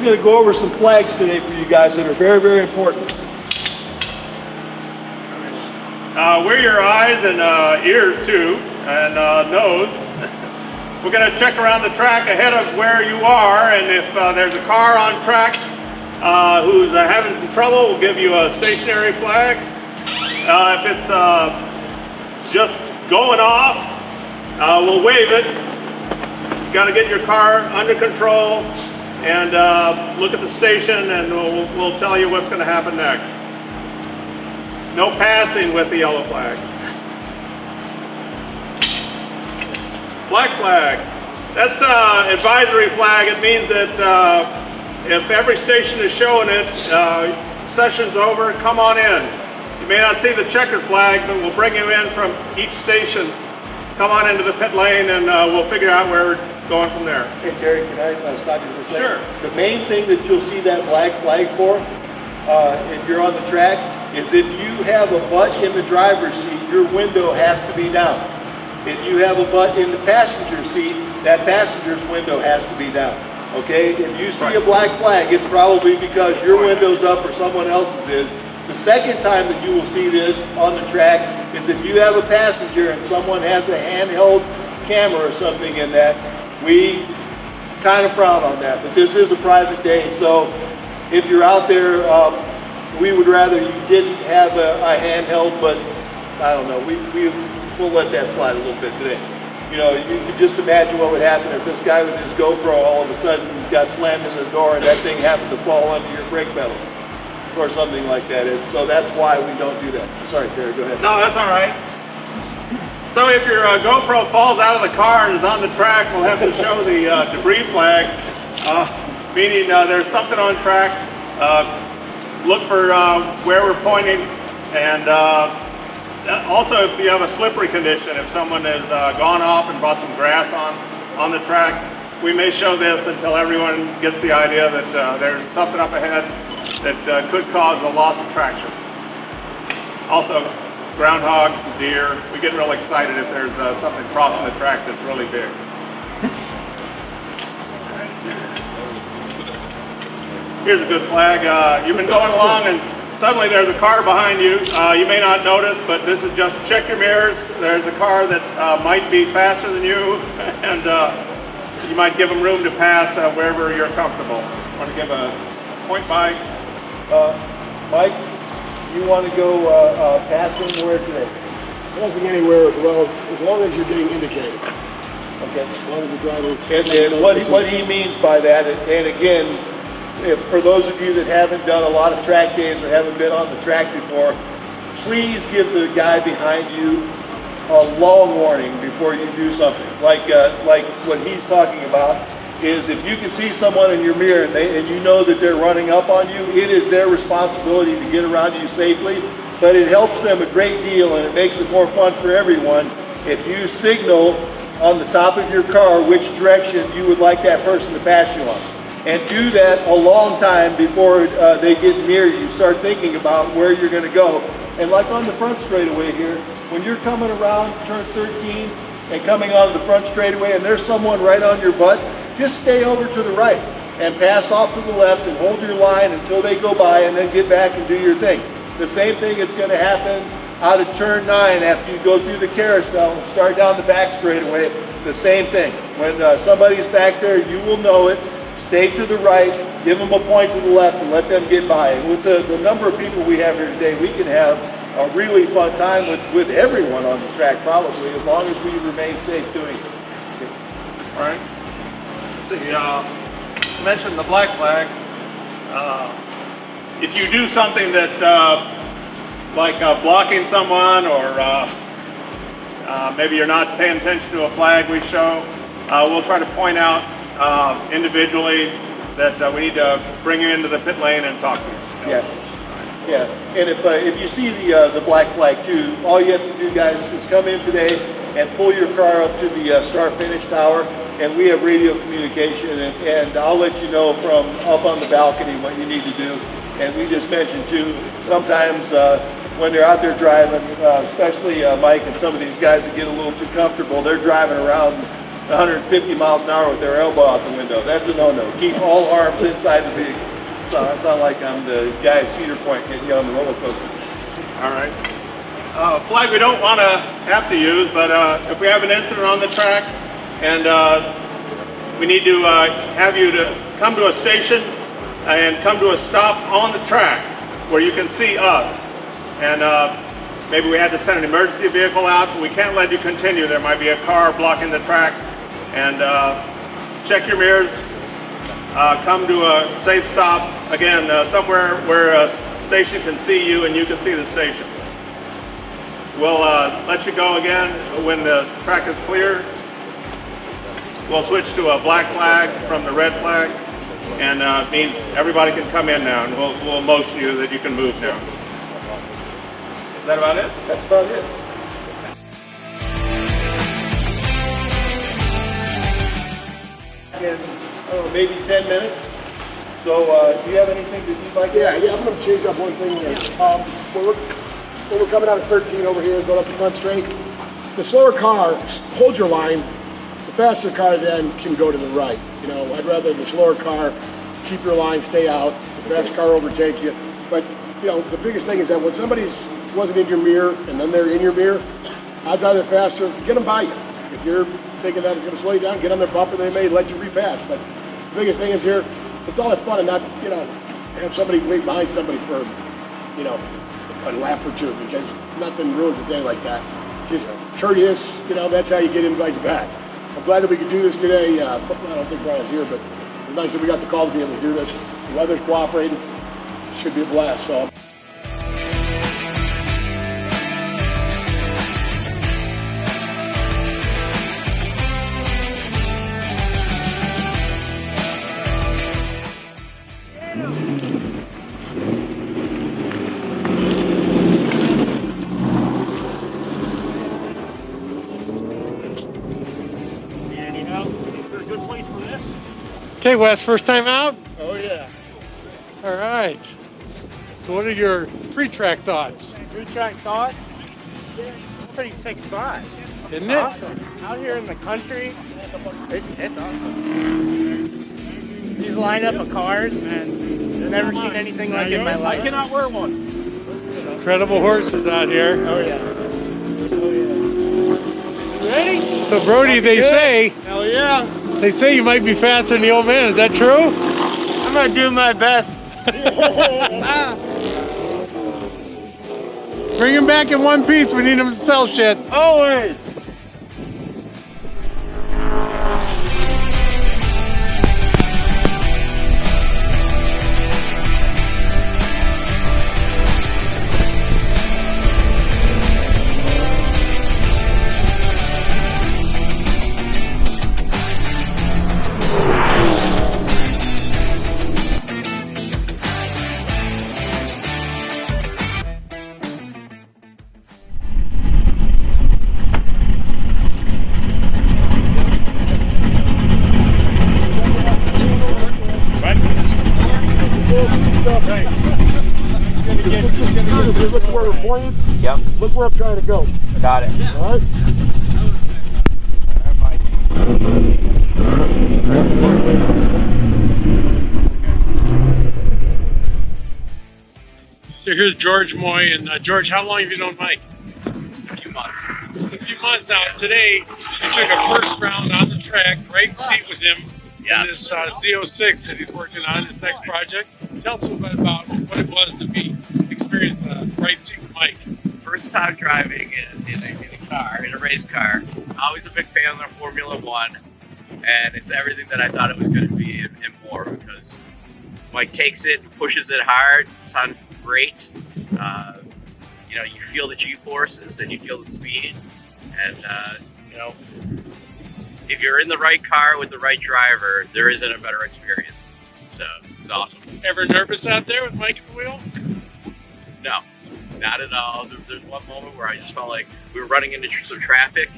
just going to go over some flags today for you guys that are very, very important. Wear your eyes and ears too, and nose. We're going to check around the track ahead of where you are, and if there's a car on track who's having some trouble, we'll give you a stationary flag. If it's just going off, we'll wave it. You got to get your car under control and look at the station, and we'll tell you what's going to happen next. No passing with the yellow flag. Black flag. That's an advisory flag. It means that if every station is showing it, session's over, come on in. You may not see the checkered flag, but we'll bring you in from each station. Come on into the pit lane, and we'll figure out where we're going from there. Hey Terry, can I stop you for a second? Sure. The main thing that you'll see that black flag for, if you're on the track, is if you have a butt in the driver's seat, your window has to be down. If you have a butt in the passenger seat, that passenger's window has to be down. Okay? If you see a black flag, it's probably because your window's up or someone else's is. The second time that you will see this on the track is if you have a passenger and someone has a handheld camera or something in that. We kind of frown on that, but this is a private day, so if you're out there, we would rather you didn't have a handheld, but I don't know, we'll let that slide a little bit today. You know, you can just imagine what would happen if this guy with his GoPro all of a sudden got slammed in the door and that thing happened to fall under your brake pedal or something like that. And so that's why we don't do that. Sorry, Terry, go ahead. No, that's all right. So if your GoPro falls out of the car and is on the track, we'll have to show the debris flag, meaning there's something on track. Look for where we're pointing, and also if you have a slippery condition, if someone has gone off and brought some grass on the track, we may show this until everyone gets the idea that there's something up ahead that could cause a loss of traction. Also, groundhogs, deer, we get real excited if there's something crossing the track that's really big. Here's a good flag. You've been going along and suddenly there's a car behind you. You may not notice, but this is just check your mirrors. There's a car that might be faster than you, and you might give them room to pass wherever you're comfortable. Want to give a point, Mike? Mike, you want to go passing where today? Passing anywhere as long as you're getting indicated. Okay. As long as the driver. And what he means by that, and again, for those of you that haven't done a lot of track days or haven't been on the track before, please give the guy behind you a long warning before you do something. Like what he's talking about is if you can see someone in your mirror and you know that they're running up on you, it is their responsibility to get around you safely, but it helps them a great deal and it makes it more fun for everyone if you signal on the top of your car which direction you would like that person to pass you on. And do that a long time before they get near you. Start thinking about where you're going to go. And like on the front straightaway here, when you're coming around turn 13 and coming onto the front straightaway and there's someone right on your butt, just stay over to the right and pass off to the left and hold your line until they go by and then get back and do your thing. The same thing is going to happen out of turn 9 after you go through the carousel and start down the back straightaway. The same thing. When somebody's back there, you will know it. Stay to the right, give them a point to the left, and let them get by. And with the number of people we have here today, we can have a really fun time with everyone on the track, probably, as long as we remain safe doing it. Okay. All right. Let's see. You mentioned the black flag. If you do something that, like blocking someone, or maybe you're not paying attention to a flag we show, we'll try to point out individually that we need to bring you into the pit lane and talk to you. Yeah, yeah. And if you see the black flag too, all you have to do, guys, is come in today and pull your car up to the start-finish tower, and we have radio communication, and I'll let you know from up on the balcony what you need to do. And we just mentioned too, sometimes when they're out there driving, especially Mike and some of these guys that get a little too comfortable, they're driving around 150 miles an hour with their elbow out the window. That's a no-no. Keep all arms inside the vehicle. So I sound like I'm the guy at Cedar Point getting you on the roller coaster. All right. Flag we don't want to have to use, but if we have an incident on the track and we need to have you to come to a station and come to a stop on the track where you can see us. And maybe we had to send an emergency vehicle out, but we can't let you continue. There might be a car blocking the track. And check your mirrors, come to a safe stop, again, somewhere where a station can see you and you can see the station. We'll let you go again when the track is clear. We'll switch to a black flag from the red flag, and means everybody can come in now, and we'll motion you that you can move now. Is that about it? That's about it. In maybe 10 minutes. So do you have anything that you'd like to add? Yeah, I'm going to change up one thing here. When we're coming out of 13 over here, going up the front straight, the slower car, hold your line. The faster car then can go to the right. You know, I'd rather the slower car keep your line, stay out. The fast car overtake you. But, you know, the biggest thing is that when somebody's wasn't in your mirror and then they're in your mirror, odds are they're faster, get them by you. If you're thinking that it's going to slow you down, get on their bumper, they may let you repass. But the biggest thing is here, it's all that fun and not, you know, have somebody wait behind somebody for, you know, a lap or two, because nothing ruins a day like that. Just courteous, you know, that's how you get invites back. I'm glad that we could do this today. I don't think Brian's here, but it's nice that we got the call to be able to do this. The weather's cooperating. It should be a blast. So. Okay, Wes, first time out? Oh yeah. All right. So what are your pre-track thoughts? Track thoughts? It's a pretty sick spot. Isn't It's it? awesome. Out here in the country, it's awesome. These lineup of cars, man. I've never seen anything like it in my life. I cannot wear one. Incredible horses out here. Oh yeah. Ready? So Brody, they say Hell yeah. you might be faster than the old man. Is that true? I'm gonna do my best. Bring him back in one piece. We need him to sell shit. Always. Look where we're pointing. Yep, Look where I'm trying to go. got it. All right. So here's George Moy. And George, how long have you known Mike? Just a few months. Just a few months now. Today, you took a first round on the track, right seat with him in this Z06 that he's working on, his next project. Tell us a little bit about what it was to experience a right seat with Mike. First time driving in a car, in a race car. Always a big fan of Formula One, and it's everything that I thought it was going to be and more, because Mike takes it, pushes it hard, it sounds great. You know, you feel the G-forces and you feel the speed, and you know, if you're in the right car with the right driver, there isn't a better experience. So it's awesome. Ever nervous out there with Mike at the wheel? No, not at all. There's one moment where I just felt like we were running into some traffic,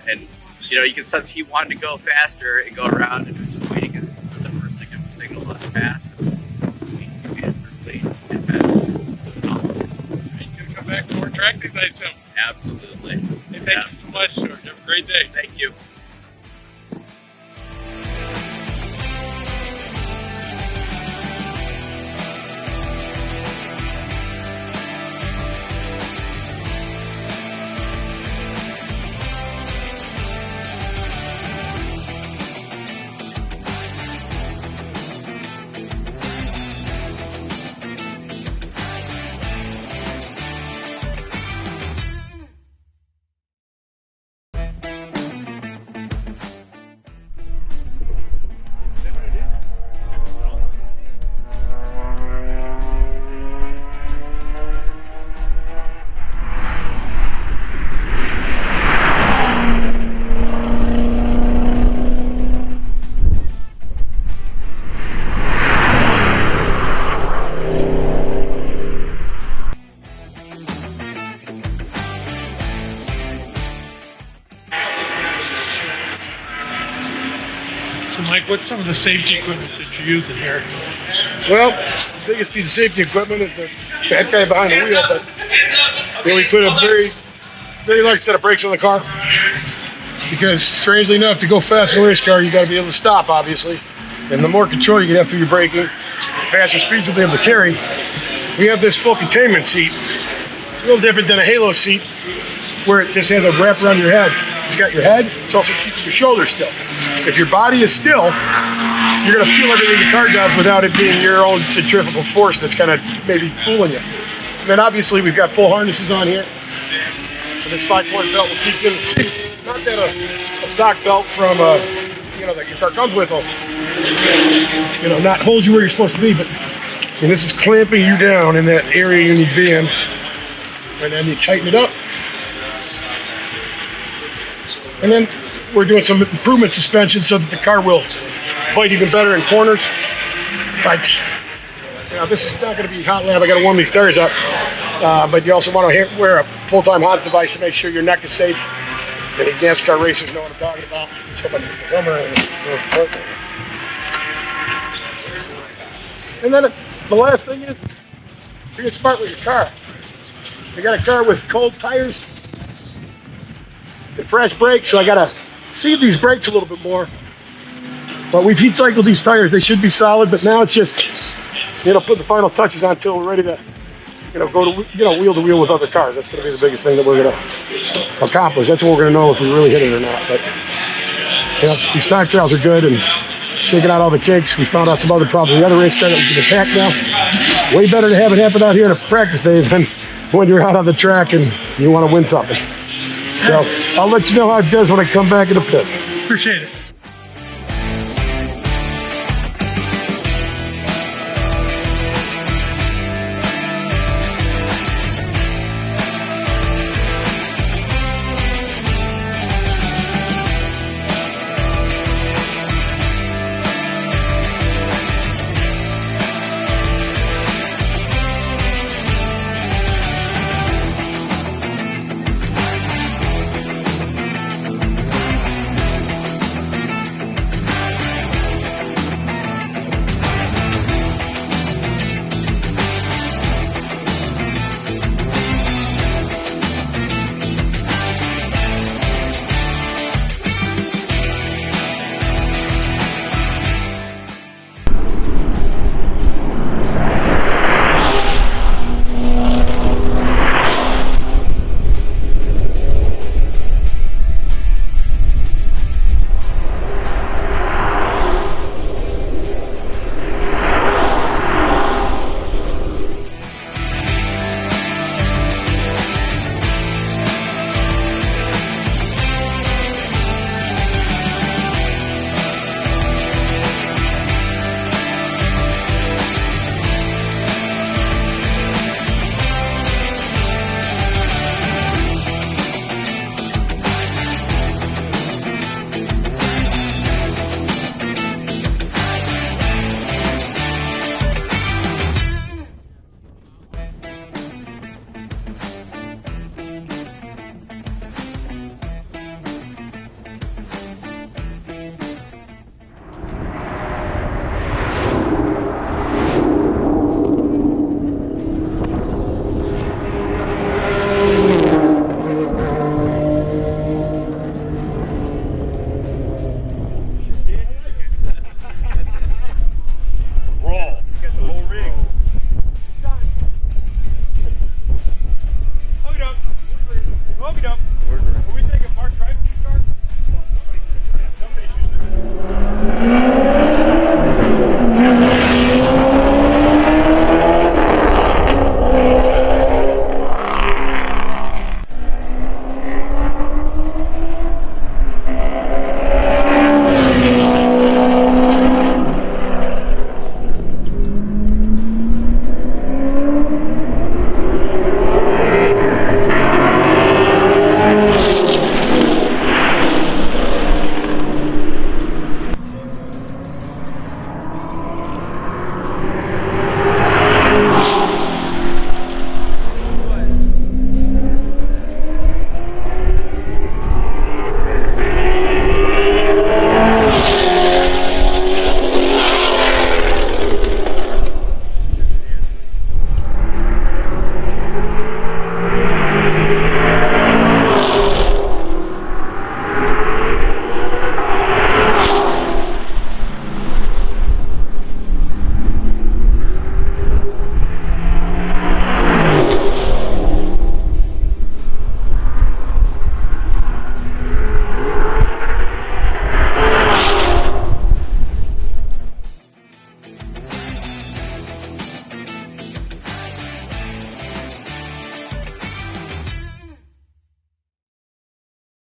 and you know, you could sense he wanted to go faster and go around, and he was just waiting for the person to give him a signal to pass. And we made it perfectly and passed. It's awesome. He's going to come back to more track days, I assume. Absolutely. Hey, thank you so much, George. Have a great day. Thank you. what's some of the safety equipment that you're using here? Well, the biggest piece of safety equipment is the fat guy behind the wheel, but we put a very large set of brakes on the car because, strangely enough, to go fast in a race car, you got to be able to stop, obviously. And the more control you can have through your braking, the faster speeds you'll be able to carry. We have this full containment seat. It's a little different than a halo seat where it just has a wrap around your head. It's got your head, it's also keeping your shoulders still. If your body is still, you're gonna feel everything the car does without it being your own centrifugal force that's kind of maybe fooling you. And then obviously we've got full harnesses on here. And this 5-point belt will keep you in the seat. Not that a stock belt from, that your car comes with will, not hold you where you're supposed to be, but this is clamping you down in that area you need to be in. And then you tighten it up. And then we're doing some improvement suspension so that the car will bite even better in corners. But this is not going to be hot lap. I got to warm these tires up. But you also want to wear a full-time HODS device to make sure your neck is safe. Any NASCAR racers know what I'm talking about. And then the last thing is being smart with your car. I got a car with cold tires and fresh brakes, so I gotta seed these brakes a little bit more. But we've heat cycled these tires; they should be solid. But now it's just, put the final touches on until we're ready to, go to, wheel to wheel with other cars. That's gonna be the biggest thing that we're gonna accomplish. That's what we're gonna know if we really hit it or not. But these time trials are good and shaking out all the kinks. We found out some other problems. The other race car that we can attack now. Way better to have it happen out here in a practice day than when you're out on the track and you want to win something. So I'll let you know how it does when I come back in the pit. Appreciate it.